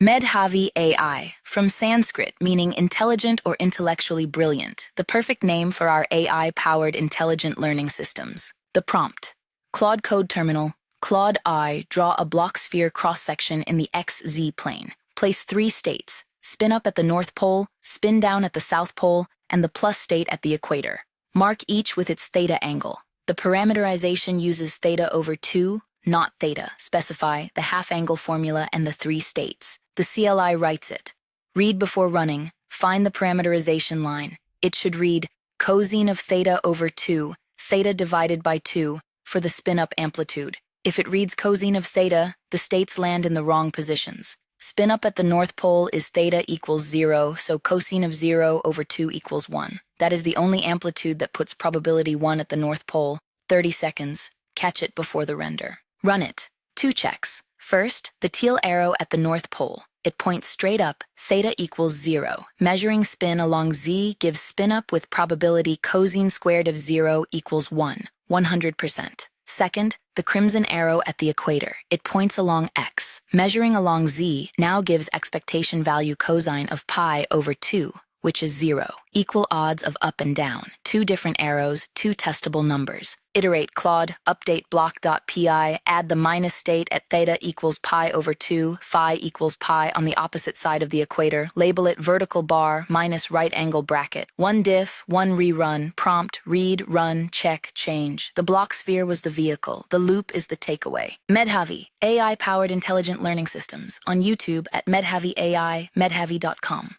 Medhavi AI, from Sanskrit meaning intelligent or intellectually brilliant, the perfect name for our AI-powered intelligent learning systems. The prompt: Claude Code Terminal, Claude I, draw a Bloch sphere cross-section in the XZ plane. Place 3 states: spin up at the North Pole, spin down at the South Pole, and the plus state at the equator. Mark each with its theta angle. The parameterization uses theta over 2, not theta. Specify the half-angle formula and the 3 states. The CLI writes it. Read before running. Find the parameterization line. It should read cosine of theta over 2, theta divided by 2, for the spin-up amplitude. If it reads cosine of theta, the states land in the wrong positions. Spin up at the North Pole is theta equals 0, so cosine of 0 over 2 equals 1. That is the only amplitude that puts probability 1 at the North Pole. 30 seconds. Catch it before the render. Run it. 2 checks. First, the teal arrow at the North Pole. It points straight up, theta equals 0. Measuring spin along Z gives spin up with probability cosine squared of 0 equals 1, 100%. Second, the crimson arrow at the equator. It points along X. Measuring along Z now gives expectation value cosine of pi over 2, which is 0. Equal odds of up and down. 2 different arrows, 2 testable numbers. Iterate Claude, update block.pi, add the minus state at theta equals pi over 2, phi equals pi on the opposite side of the equator. Label it vertical bar minus right angle bracket. 1 diff, 1 rerun, prompt, read, run, check, change. The Bloch sphere was the vehicle. The loop is the takeaway. Medhavi, AI-powered intelligent learning systems, on YouTube at Medhavi AI, medhavi.com.